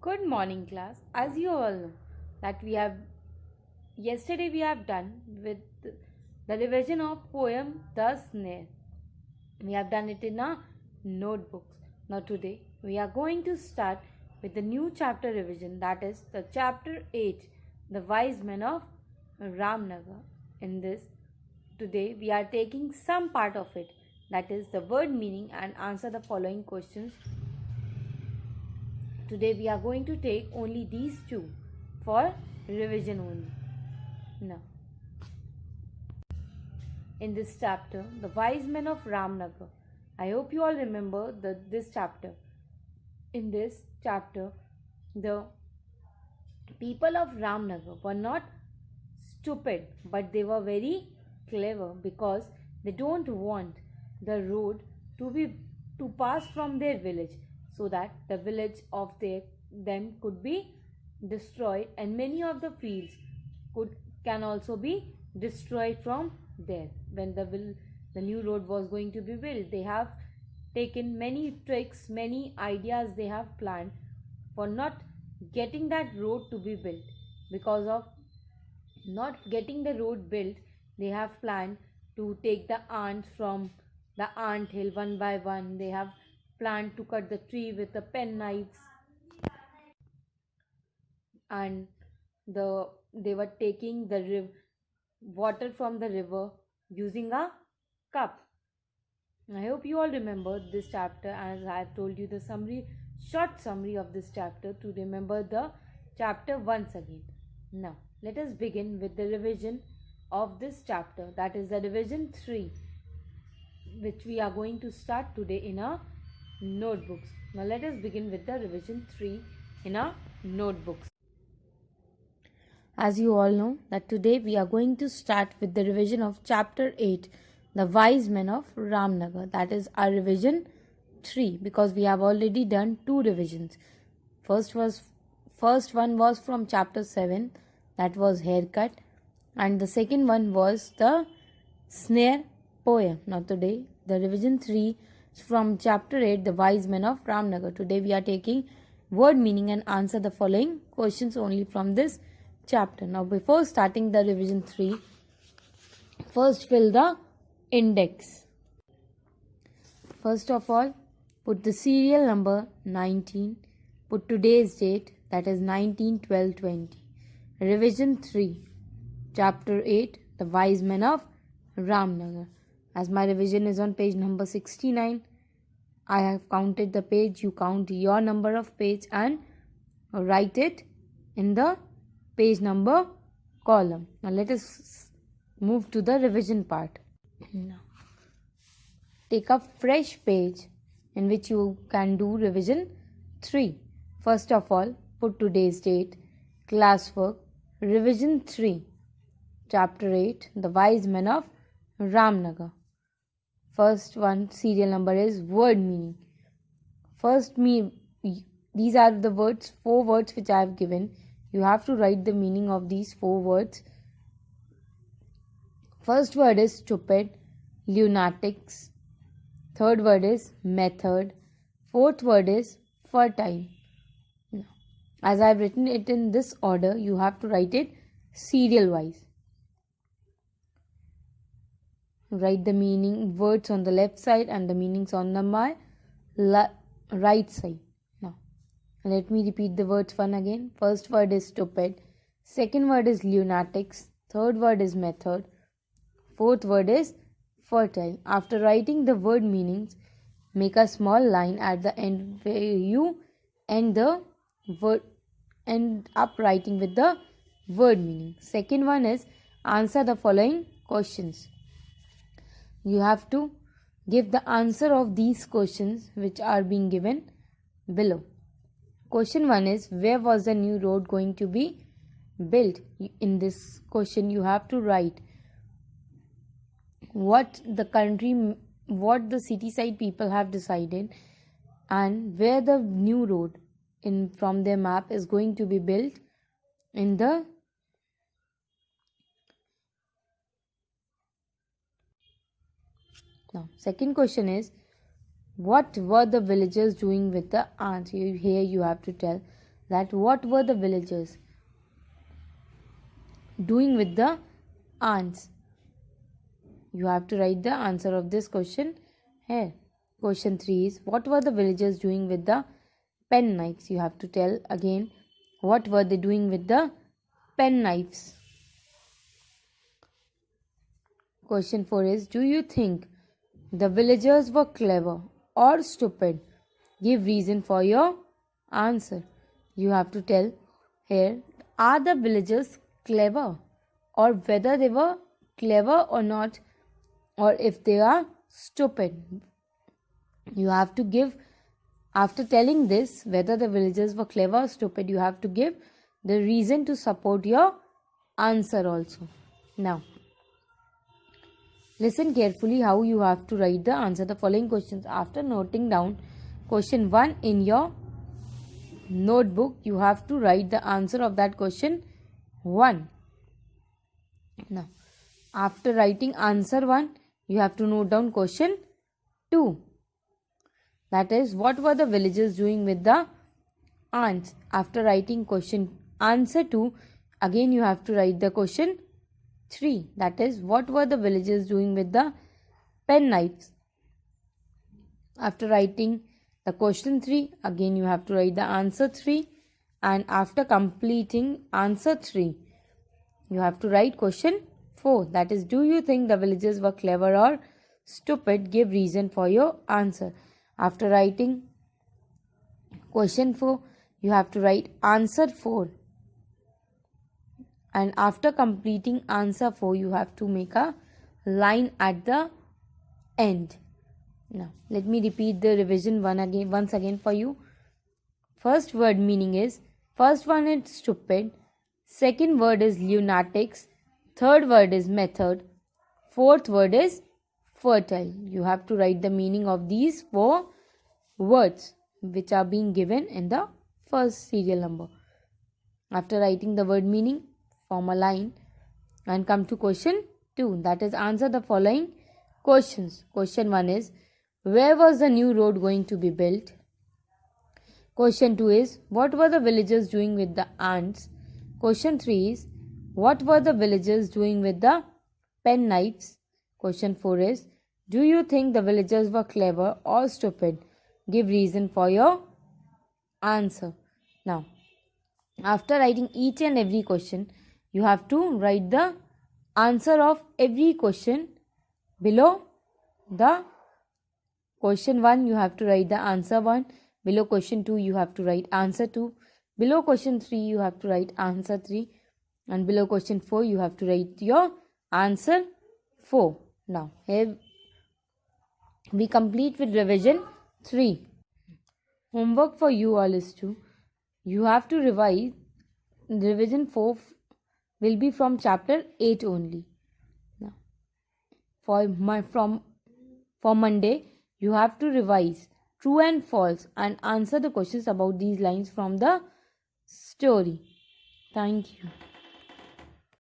Good morning, class. As you all know, that yesterday we have done with the revision of poem The Snare. We have done it in our notebooks. Now today we are going to start with the new chapter revision, that is the chapter 8, The Wise Men of Ramnagar. In this, today we are taking some part of it, that is the word meaning, and answer the following questions. Today we are going to take only these two for revision only. Now, in this chapter, the wise men of Ramnagar. I hope you all remember this chapter. In this chapter, the people of Ramnagar were not stupid, but they were very clever because they don't want the road to pass from their village, so that the village of them could be destroyed, and many of the fields can also be destroyed from there. When the new road was going to be built, they have taken many tricks, many ideas they have planned for not getting that road to be built. Because of not getting the road built, they have planned to take the ants from the ant hill one by one. They have planned to cut the tree with the pen knives, and they were taking the water from the river using a cup. I hope you all remember this chapter, as I have told you the short summary of this chapter, to remember the chapter once again. Now, let us begin with the revision of this chapter, that is the revision 3, which we are going to start today in our notebooks. Now, let us begin with the revision 3 in our notebooks. As you all know, that today we are going to start with the revision of chapter 8, The Wise Men of Ramnagar. That is our revision 3, because we have already done 2 revisions. First one was from chapter 7, that was haircut, and the second one was the snare poem. Now today the revision 3 is from chapter 8, The Wise Men of Ramnagar. Today we are taking word meaning and answer the following questions only from this chapter. Now before starting the revision 3, first fill the index. First of all, put the serial number 19, put today's date, that is 19/12/20. Revision 3, chapter 8, The Wise Men of Ramnagar. As my revision is on page number 69, I have counted the page. You count your number of page and write it in the page number column. Now let us move to the revision part. Now, take a fresh page in which you can do revision 3. First of all, put today's date, classwork, revision 3, chapter 8, The Wise Men of Ramnagar. First one serial number is word meaning. These are the words, 4 words which I have given. You have to write the meaning of these 4 words. First word is stupid, lunatics. Third word is method. Fourth word is fertile. Now, as I have written it in this order, you have to write it serial wise. Write the meaning words on the left side and the meanings on the right side. Now, let me repeat the words one again. First word is stupid. Second word is lunatics. Third word is method. Fourth word is fertile. After writing the word meanings, make a small line at the end where you end up writing with the word meaning. Second one is answer the following questions. You have to give the answer of these questions which are being given below. Question 1 is, where was the new road going to be built? In this question you have to write what the city side people have decided, and where the new road from their map is going to be built in the Now, second question is, what were the villagers doing with the ants? Here you have to tell that what were the villagers doing with the ants? You have to write the answer of this question here. Question 3 is, what were the villagers doing with the pen knives? You have to tell again, what were they doing with the pen knives? Question 4 is, do you think the villagers were clever or stupid? Give reason for your answer. You have to tell here, are the villagers clever, or whether they were clever or not, or if they are stupid. You have to give, after telling this, whether the villagers were clever or stupid, you have to give the reason to support your answer also. Now, listen carefully how you have to write the answer the following questions. After noting down question 1 in your notebook, you have to write the answer of that question 1. Now, after writing answer 1, you have to note down question 2. That is, what were the villagers doing with the ants? After writing question answer 2, again you have to write the question 3. That is, what were the villagers doing with the pen knives? After writing the question 3, again you have to write the answer 3. And after completing answer 3, you have to write question 4. That is, do you think the villagers were clever or stupid? Give reason for your answer. After writing question 4, you have to write answer 4. And after completing answer 4, you have to make a line at the end. Now, let me repeat the revision once again for you. First word meaning is, first one is stupid, second word is lunatics, third word is method, fourth word is fertile. You have to write the meaning of these 4 words which are being given in the first serial number. After writing the word meaning, form a line and come to question 2. That is, answer the following questions. Question 1 is, where was the new road going to be built? Question 2 is, what were the villagers doing with the ants? Question 3 is, what were the villagers doing with the pen knives? Question 4 is, do you think the villagers were clever or stupid? Give reason for your answer. Now, after writing each and every question, you have to write the answer of every question below the question 1. You have to write the answer 1. Below question 2, you have to write answer 2. Below question 3, you have to write answer 3. And below question 4, you have to write your answer 4. Now, here we complete with revision 3. Homework for you all is to, you have to revise. Revision 4 will be from chapter 8 only. Now, for Monday, you have to revise true and false and answer the questions about these lines from the story. Thank you.